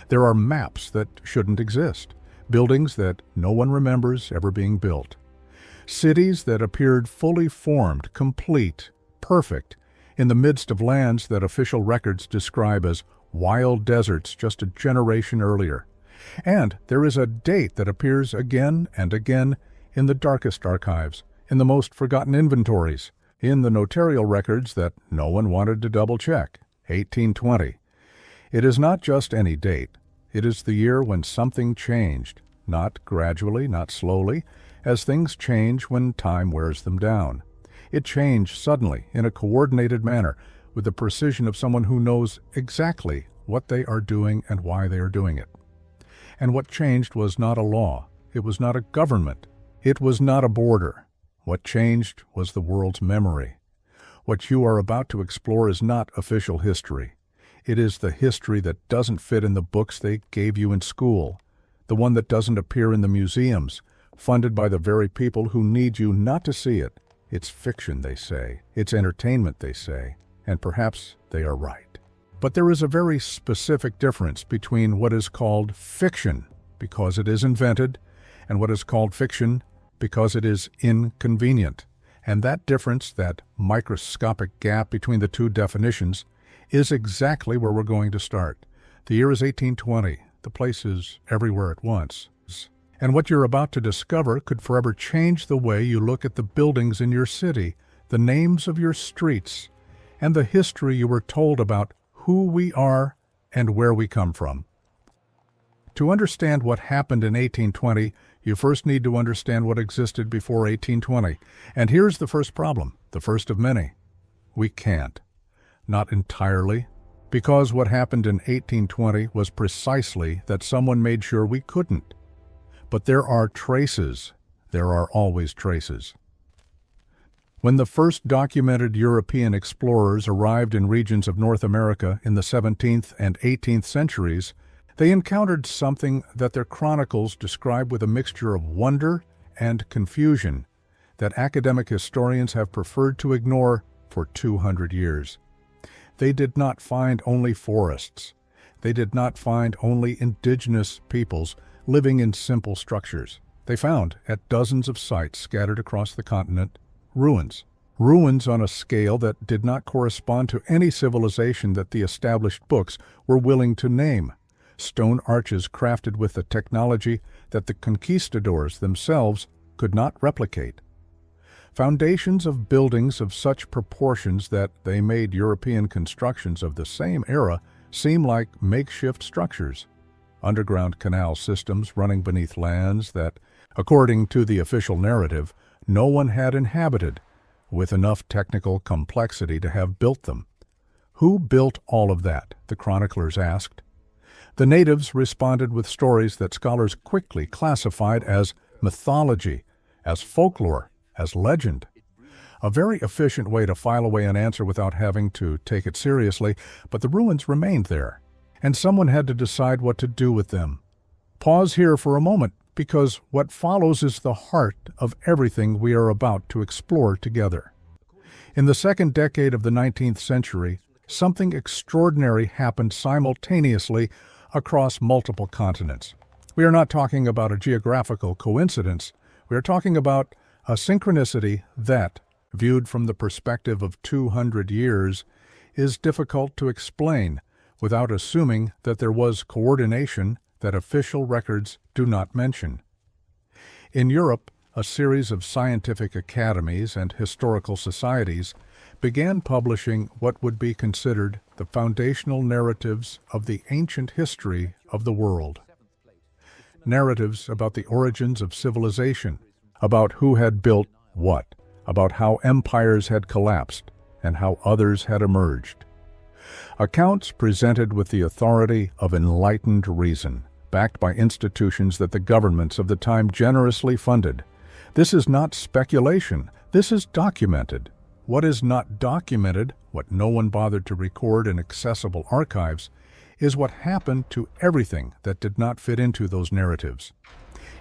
There are maps that shouldn't exist, buildings that no one remembers ever being built, cities that appeared fully formed, complete, perfect, in the midst of lands that official records describe as wild deserts just a generation earlier. And there is a date that appears again and again in the darkest archives, in the most forgotten inventories, in the notarial records that no one wanted to double-check, 1820. It is not just any date. It is the year when something changed, not gradually, not slowly, as things change when time wears them down. It changed suddenly, in a coordinated manner, with the precision of someone who knows exactly what they are doing and why they are doing it. And what changed was not a law. It was not a government. It was not a border. What changed was the world's memory. What you are about to explore is not official history. It is the history that doesn't fit in the books they gave you in school, the one that doesn't appear in the museums, funded by the very people who need you not to see it. It's fiction, they say. It's entertainment, they say. And perhaps they are right. But there is a very specific difference between what is called fiction, because it is invented, and what is called fiction, because it is inconvenient. And that difference, that microscopic gap between the two definitions, is exactly where we're going to start. The year is 1820. The place is everywhere at once. And what you're about to discover could forever change the way you look at the buildings in your city, the names of your streets, and the history you were told about who we are and where we come from. To understand what happened in 1820, you first need to understand what existed before 1820. And here's the first problem, the first of many. We can't. Not entirely, because what happened in 1820 was precisely that someone made sure we couldn't. But there are traces. There are always traces. When the first documented European explorers arrived in regions of North America in the 17th and 18th centuries, they encountered something that their chronicles describe with a mixture of wonder and confusion that academic historians have preferred to ignore for 200 years. They did not find only forests. They did not find only indigenous peoples living in simple structures. They found, at dozens of sites scattered across the continent, ruins. Ruins on a scale that did not correspond to any civilization that the established books were willing to name. Stone arches crafted with the technology that the conquistadors themselves could not replicate. Foundations of buildings of such proportions that they made European constructions of the same era seem like makeshift structures. Underground canal systems running beneath lands that, according to the official narrative, no one had inhabited, with enough technical complexity to have built them. Who built all of that? The chroniclers asked. The natives responded with stories that scholars quickly classified as mythology, as folklore, as legend. A very efficient way to file away an answer without having to take it seriously, but the ruins remained there, and someone had to decide what to do with them. Pause here for a moment, because what follows is the heart of everything we are about to explore together. In the second decade of the 19th century, something extraordinary happened simultaneously across multiple continents. We are not talking about a geographical coincidence. We are talking about a synchronicity that, viewed from the perspective of 200 years, is difficult to explain without assuming that there was coordination that official records do not mention. In Europe, a series of scientific academies and historical societies began publishing what would be considered the foundational narratives of the ancient history of the world. Narratives about the origins of civilization, about who had built what, about how empires had collapsed and how others had emerged. Accounts presented with the authority of enlightened reason, backed by institutions that the governments of the time generously funded. This is not speculation. This is documented. What is not documented, what no one bothered to record in accessible archives, is what happened to everything that did not fit into those narratives.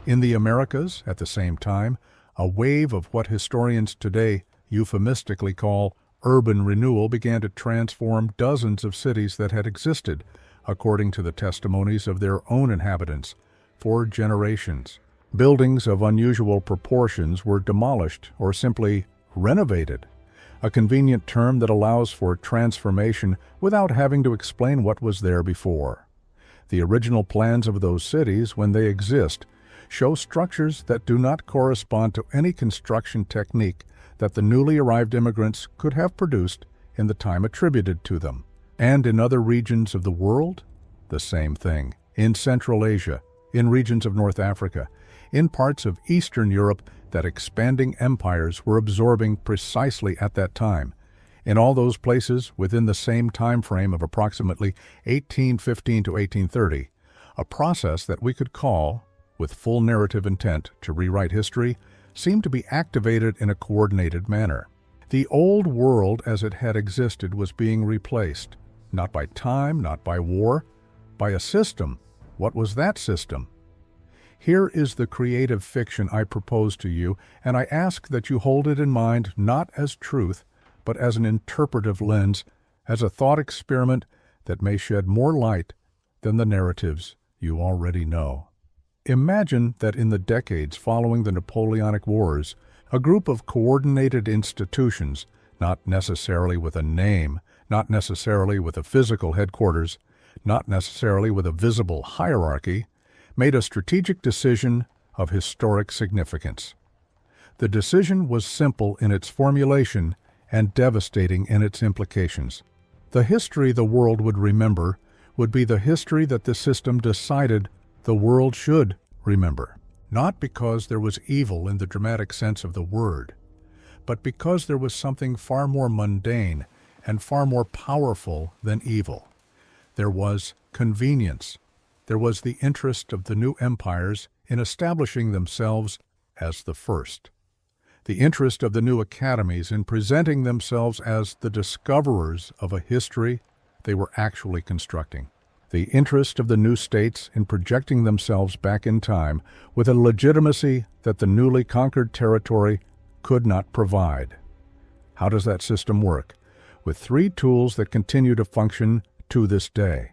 In the Americas, at the same time, a wave of what historians today euphemistically call urban renewal began to transform dozens of cities that had existed, according to the testimonies of their own inhabitants, for generations. Buildings of unusual proportions were demolished or simply renovated, a convenient term that allows for transformation without having to explain what was there before. The original plans of those cities, when they exist, show structures that do not correspond to any construction technique that the newly arrived immigrants could have produced in the time attributed to them. And in other regions of the world, the same thing. In Central Asia, in regions of North Africa, in parts of Eastern Europe that expanding empires were absorbing precisely at that time. In all those places within the same time frame of approximately 1815 to 1830, a process that we could call, with full narrative intent to rewrite history, seemed to be activated in a coordinated manner. The old world as it had existed was being replaced, not by time, not by war, by a system. What was that system? Here is the creative fiction I propose to you, and I ask that you hold it in mind not as truth, but as an interpretive lens, as a thought experiment that may shed more light than the narratives you already know. Imagine that in the decades following the Napoleonic Wars, a group of coordinated institutions, not necessarily with a name, not necessarily with a physical headquarters, not necessarily with a visible hierarchy, made a strategic decision of historic significance. The decision was simple in its formulation and devastating in its implications. The history the world would remember would be the history that the system decided the world should remember. Not because there was evil in the dramatic sense of the word, but because there was something far more mundane and far more powerful than evil. There was convenience. There was the interest of the new empires in establishing themselves as the first. The interest of the new academies in presenting themselves as the discoverers of a history they were actually constructing. The interest of the new states in projecting themselves back in time with a legitimacy that the newly conquered territory could not provide. How does that system work? With three tools that continue to function to this day.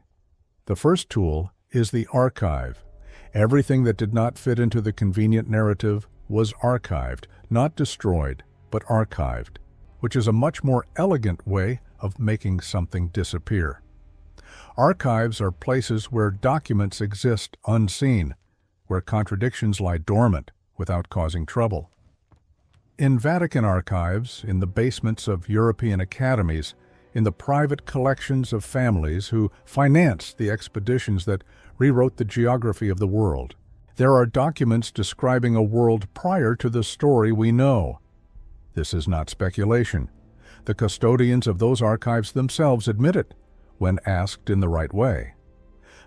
The first tool is the archive. Everything that did not fit into the convenient narrative was archived, not destroyed, but archived, which is a much more elegant way of making something disappear. Archives are places where documents exist unseen, where contradictions lie dormant without causing trouble. In Vatican archives, in the basements of European academies, in the private collections of families who financed the expeditions that rewrote the geography of the world, there are documents describing a world prior to the story we know. This is not speculation. The custodians of those archives themselves admit it, when asked in the right way.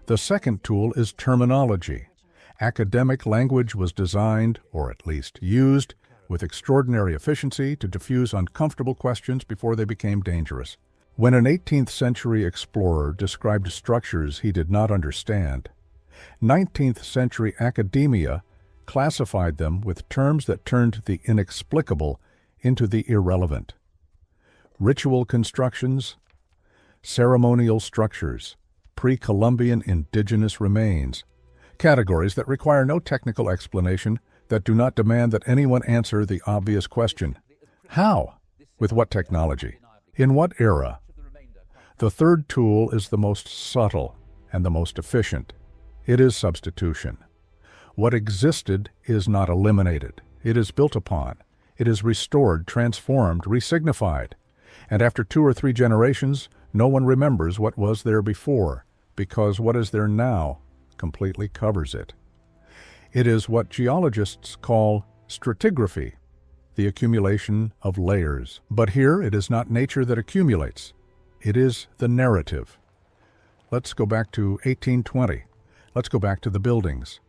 The second tool is terminology. Academic language was designed, or at least used, with extraordinary efficiency to diffuse uncomfortable questions before they became dangerous. When an 18th century explorer described structures he did not understand, 19th century academia classified them with terms that turned the inexplicable into the irrelevant. Ritual constructions, ceremonial structures, pre-Columbian indigenous remains, categories that require no technical explanation, that do not demand that anyone answer the obvious question. How? With what technology? In what era? The third tool is the most subtle and the most efficient. It is substitution. What existed is not eliminated. It is built upon. It is restored, transformed, resignified. And after 2 or 3 generations, no one remembers what was there before, because what is there now completely covers it. It is what geologists call stratigraphy, the accumulation of layers. But here it is not nature that accumulates. It is the narrative. Let's go back to 1820. Let's go back to the buildings.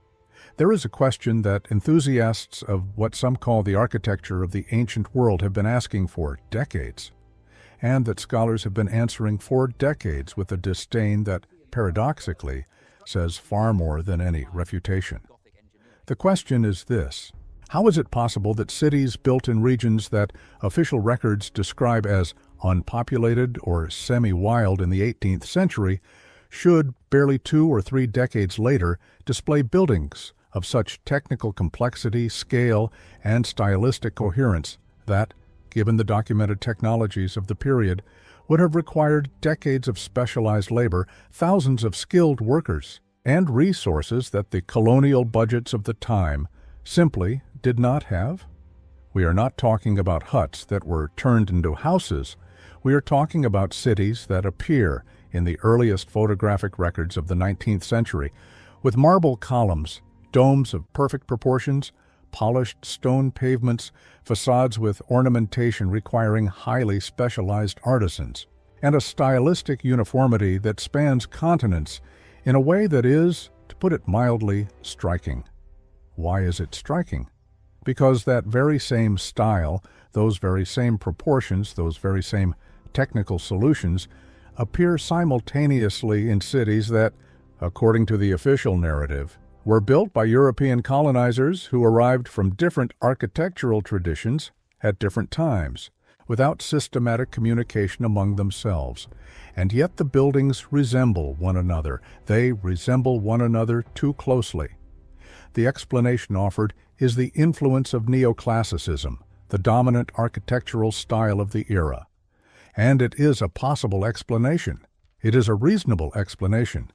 There is a question that enthusiasts of what some call the architecture of the ancient world have been asking for decades, and that scholars have been answering for decades with a disdain that, paradoxically, says far more than any refutation. The question is this: how is it possible that cities built in regions that official records describe as unpopulated or semi-wild in the 18th century should, barely 2 or 3 decades later, display buildings of such technical complexity, scale, and stylistic coherence that, given the documented technologies of the period, would have required decades of specialized labor, thousands of skilled workers, and resources that the colonial budgets of the time simply did not have? We are not talking about huts that were turned into houses. We are talking about cities that appear in the earliest photographic records of the 19th century, with marble columns, domes of perfect proportions, polished stone pavements, facades with ornamentation requiring highly specialized artisans, and a stylistic uniformity that spans continents in a way that is, to put it mildly, striking. Why is it striking? Because that very same style, those very same proportions, those very same technical solutions appear simultaneously in cities that, according to the official narrative, were built by European colonizers who arrived from different architectural traditions at different times, without systematic communication among themselves. And yet the buildings resemble one another. They resemble one another too closely. The explanation offered is the influence of neoclassicism, the dominant architectural style of the era. And it is a possible explanation. It is a reasonable explanation.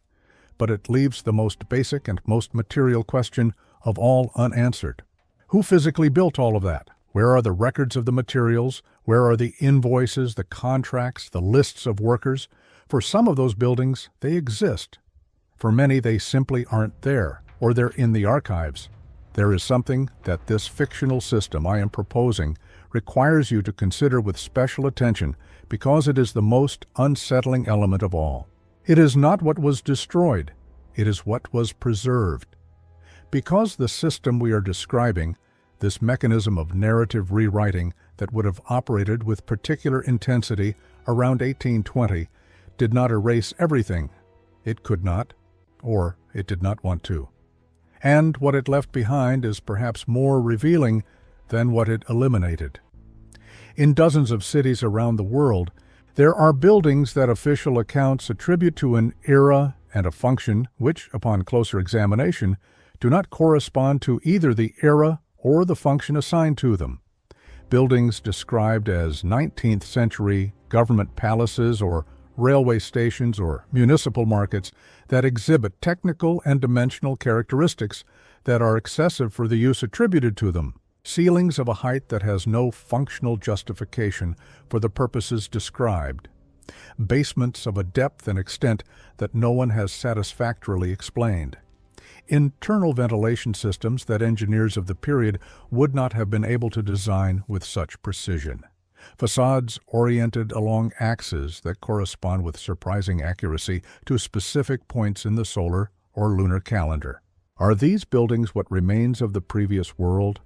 But it leaves the most basic and most material question of all unanswered. Who physically built all of that? Where are the records of the materials? Where are the invoices, the contracts, the lists of workers? For some of those buildings, they exist. For many, they simply aren't there, or they're in the archives. There is something that this fictional system I am proposing requires you to consider with special attention because it is the most unsettling element of all. It is not what was destroyed, it is what was preserved. Because the system we are describing, this mechanism of narrative rewriting that would have operated with particular intensity around 1820, did not erase everything. It could not, or it did not want to. And what it left behind is perhaps more revealing than what it eliminated. In dozens of cities around the world, there are buildings that official accounts attribute to an era and a function which, upon closer examination, do not correspond to either the era or the function assigned to them. Buildings described as 19th century government palaces or railway stations or municipal markets that exhibit technical and dimensional characteristics that are excessive for the use attributed to them. Ceilings of a height that has no functional justification for the purposes described. Basements of a depth and extent that no one has satisfactorily explained. Internal ventilation systems that engineers of the period would not have been able to design with such precision. Facades oriented along axes that correspond with surprising accuracy to specific points in the solar or lunar calendar. Are these buildings what remains of the previous world?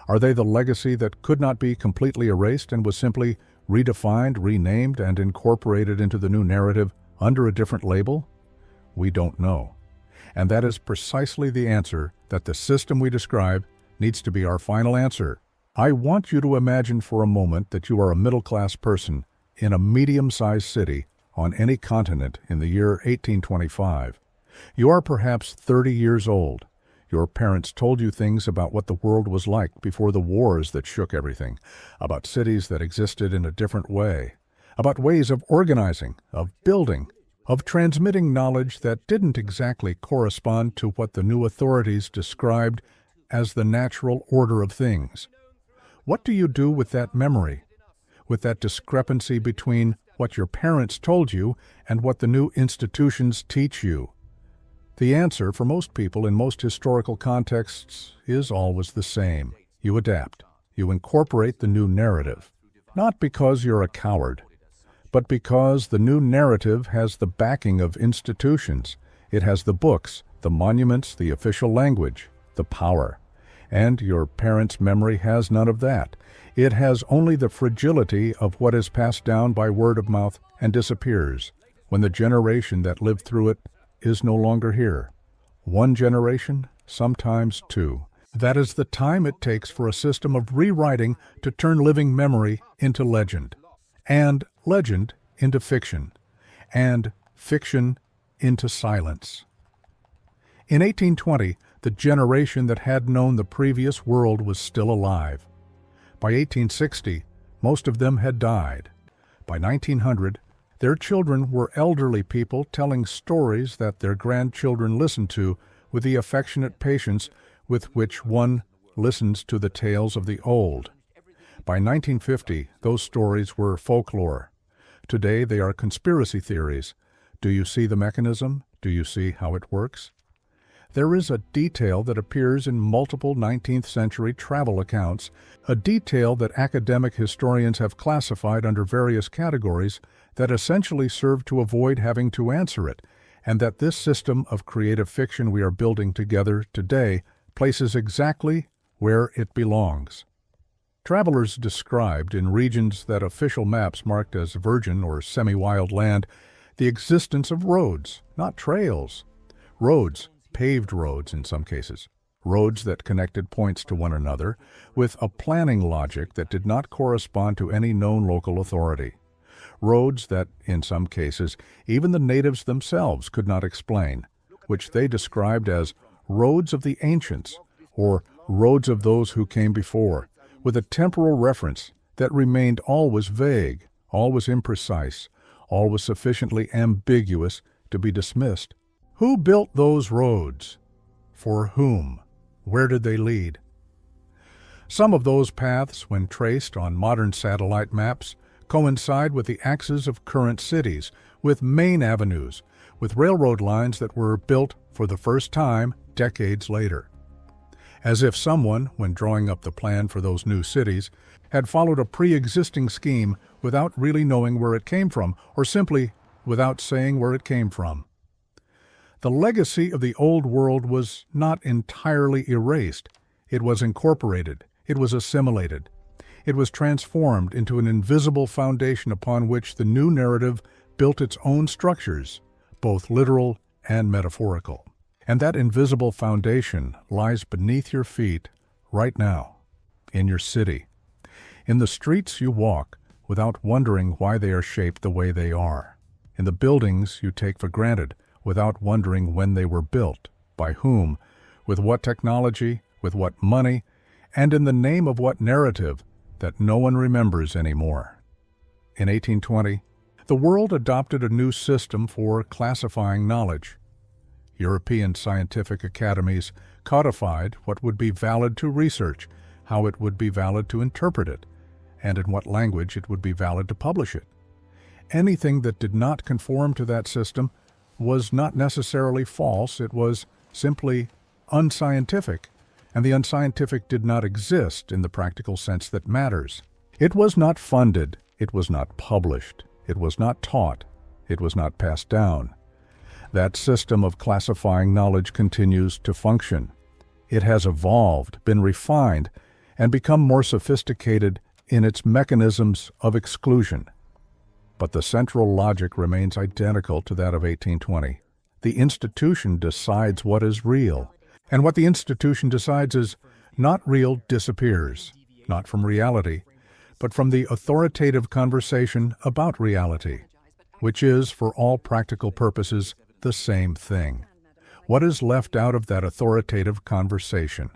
Are they the legacy that could not be completely erased and was simply redefined, renamed, and incorporated into the new narrative under a different label? We don't know. And that is precisely the answer that the system we describe needs to be our final answer. I want you to imagine for a moment that you are a middle-class person in a medium-sized city on any continent in the year 1825. You are perhaps 30 years old. Your parents told you things about what the world was like before the wars that shook everything, about cities that existed in a different way, about ways of organizing, of building, of transmitting knowledge that didn't exactly correspond to what the new authorities described as the natural order of things. What do you do with that memory, with that discrepancy between what your parents told you and what the new institutions teach you? The answer for most people in most historical contexts is always the same. You adapt. You incorporate the new narrative. Not because you're a coward, but because the new narrative has the backing of institutions. It has the books, the monuments, the official language, the power. And your parents' memory has none of that. It has only the fragility of what is passed down by word of mouth and disappears when the generation that lived through it is no longer here. One generation, sometimes two. That is the time it takes for a system of rewriting to turn living memory into legend, and legend into fiction, and fiction into silence. In 1820, the generation that had known the previous world was still alive. By 1860, most of them had died. By 1900, their children were elderly people telling stories that their grandchildren listened to with the affectionate patience with which one listens to the tales of the old. By 1950, those stories were folklore. Today, they are conspiracy theories. Do you see the mechanism? Do you see how it works? There is a detail that appears in multiple 19th century travel accounts, a detail that academic historians have classified under various categories that essentially serve to avoid having to answer it, and that this system of creative fiction we are building together today places exactly where it belongs. Travelers described in regions that official maps marked as virgin or semi-wild land the existence of roads, not trails. Roads, paved roads in some cases, roads that connected points to one another with a planning logic that did not correspond to any known local authority. Roads that, in some cases, even the natives themselves could not explain, which they described as roads of the ancients or roads of those who came before, with a temporal reference that remained always vague, always imprecise, always sufficiently ambiguous to be dismissed. Who built those roads? For whom? Where did they lead? Some of those paths, when traced on modern satellite maps, coincide with the axes of current cities, with main avenues, with railroad lines that were built for the first time decades later. As if someone, when drawing up the plan for those new cities, had followed a pre-existing scheme without really knowing where it came from, or simply without saying where it came from. The legacy of the old world was not entirely erased. It was incorporated. It was assimilated. It was transformed into an invisible foundation upon which the new narrative built its own structures, both literal and metaphorical. And that invisible foundation lies beneath your feet right now, in your city, in the streets you walk without wondering why they are shaped the way they are, in the buildings you take for granted without wondering when they were built, by whom, with what technology, with what money, and in the name of what narrative that no one remembers anymore. In 1820, the world adopted a new system for classifying knowledge. European scientific academies codified what would be valid to research, how it would be valid to interpret it, and in what language it would be valid to publish it. Anything that did not conform to that system was not necessarily false, it was simply unscientific, and the unscientific did not exist in the practical sense that matters. It was not funded, it was not published, it was not taught, it was not passed down. That system of classifying knowledge continues to function. It has evolved, been refined, and become more sophisticated in its mechanisms of exclusion. But the central logic remains identical to that of 1820. The institution decides what is real, and what the institution decides is not real disappears, not from reality, but from the authoritative conversation about reality, which is, for all practical purposes, the same thing. What is left out of that authoritative conversation?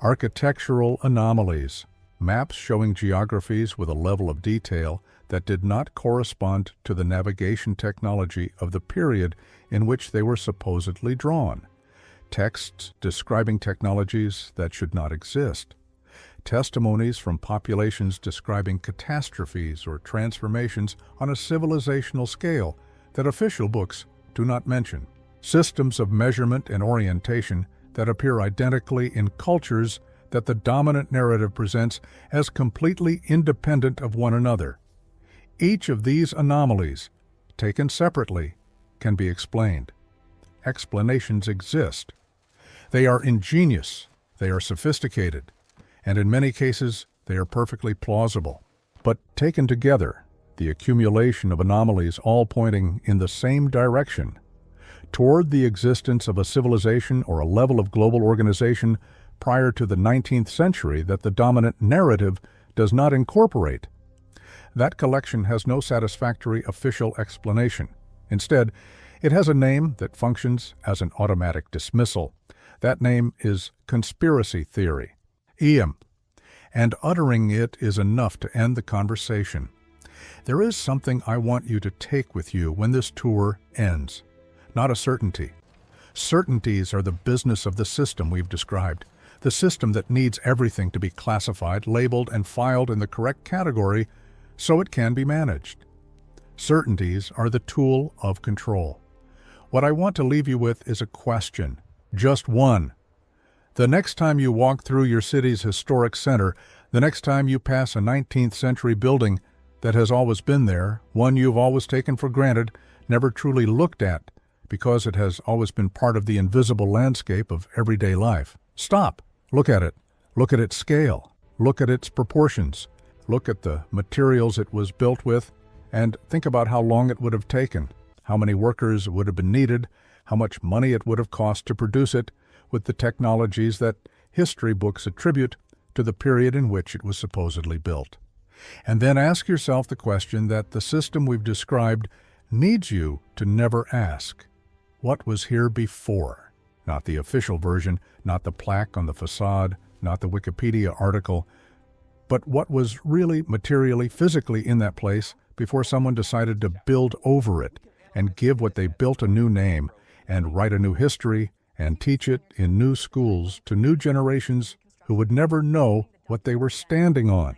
Architectural anomalies, maps showing geographies with a level of detail that did not correspond to the navigation technology of the period in which they were supposedly drawn, texts describing technologies that should not exist, testimonies from populations describing catastrophes or transformations on a civilizational scale that official books do not mention, systems of measurement and orientation that appear identically in cultures that the dominant narrative presents as completely independent of one another. Each of these anomalies, taken separately, can be explained. Explanations exist. They are ingenious, they are sophisticated, and in many cases they are perfectly plausible. But taken together, the accumulation of anomalies all pointing in the same direction, toward the existence of a civilization or a level of global organization prior to the 19th century that the dominant narrative does not incorporate. That collection has no satisfactory official explanation. Instead, It has a name that functions as an automatic dismissal. That name is conspiracy theory, EM, and uttering it is enough to end the conversation. There is something I want you to take with you when this tour ends, not a certainty. Certainties are the business of the system we've described, the system that needs everything to be classified, labeled, and filed in the correct category so it can be managed. Certainties are the tool of control. What I want to leave you with is a question, just one. The next time you walk through your city's historic center, the next time you pass a 19th century building that has always been there, one you've always taken for granted, never truly looked at, because it has always been part of the invisible landscape of everyday life. Stop. Look at it. Look at its scale. Look at its proportions. Look at the materials it was built with, and think about how long it would have taken, how many workers would have been needed, how much money it would have cost to produce it with the technologies that history books attribute to the period in which it was supposedly built. And then ask yourself the question that the system we've described needs you to never ask. What was here before? Not the official version, not the plaque on the facade, not the Wikipedia article, but what was really materially, physically in that place before someone decided to build over it and give what they built a new name and write a new history and teach it in new schools to new generations who would never know what they were standing on.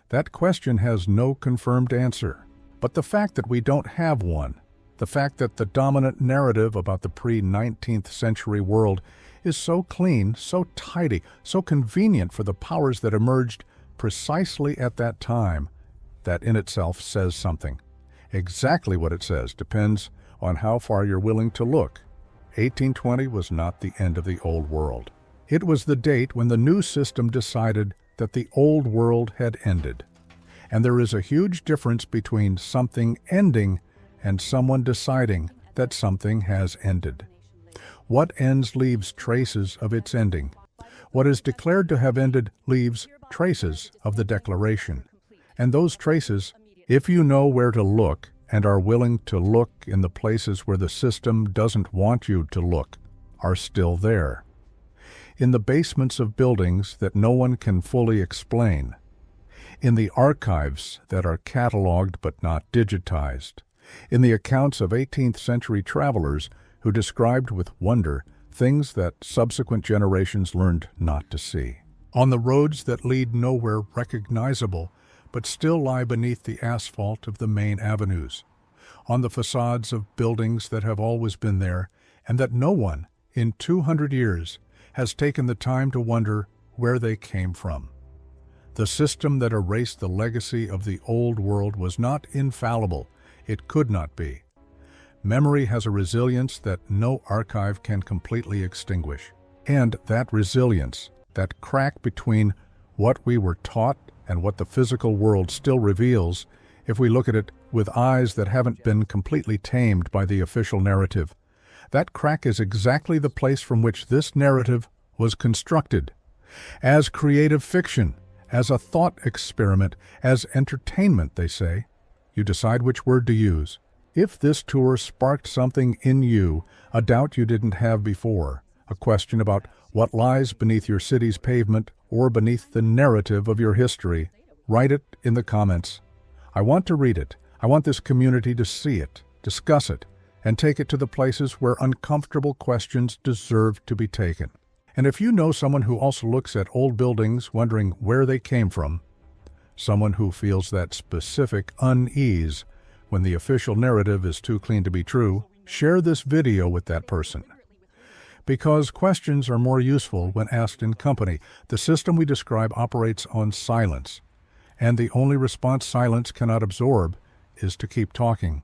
That question has no confirmed answer. But the fact that we don't have one, the fact that the dominant narrative about the pre-19th century world is so clean, so tidy, so convenient for the powers that emerged precisely at that time, that in itself says something. Exactly what it says depends on how far you're willing to look. 1820 was not the end of the old world. It was the date when the new system decided that the old world had ended. And there is a huge difference between something ending and someone deciding that something has ended. What ends leaves traces of its ending. What is declared to have ended leaves traces of the declaration. And those traces, if you know where to look and are willing to look in the places where the system doesn't want you to look, are still there. In the basements of buildings that no one can fully explain. In the archives that are cataloged but not digitized. In the accounts of 18th century travelers who described with wonder things that subsequent generations learned not to see. On the roads that lead nowhere recognizable, but still lie beneath the asphalt of the main avenues. On the facades of buildings that have always been there, and that no one, in 200 years, has taken the time to wonder where they came from. The system that erased the legacy of the old world was not infallible. It could not be. Memory has a resilience that no archive can completely extinguish. And that resilience, that crack between what we were taught and what the physical world still reveals, if we look at it with eyes that haven't been completely tamed by the official narrative, that crack is exactly the place from which this narrative was constructed. As creative fiction, as a thought experiment, as entertainment, they say. You decide which word to use. If this tour sparked something in you, a doubt you didn't have before, a question about what lies beneath your city's pavement or beneath the narrative of your history, write it in the comments. I want to read it. I want this community to see it, discuss it, and take it to the places where uncomfortable questions deserve to be taken. And if you know someone who also looks at old buildings wondering where they came from, someone who feels that specific unease when the official narrative is too clean to be true, share this video with that person. Because questions are more useful when asked in company. The system we describe operates on silence, and the only response silence cannot absorb is to keep talking.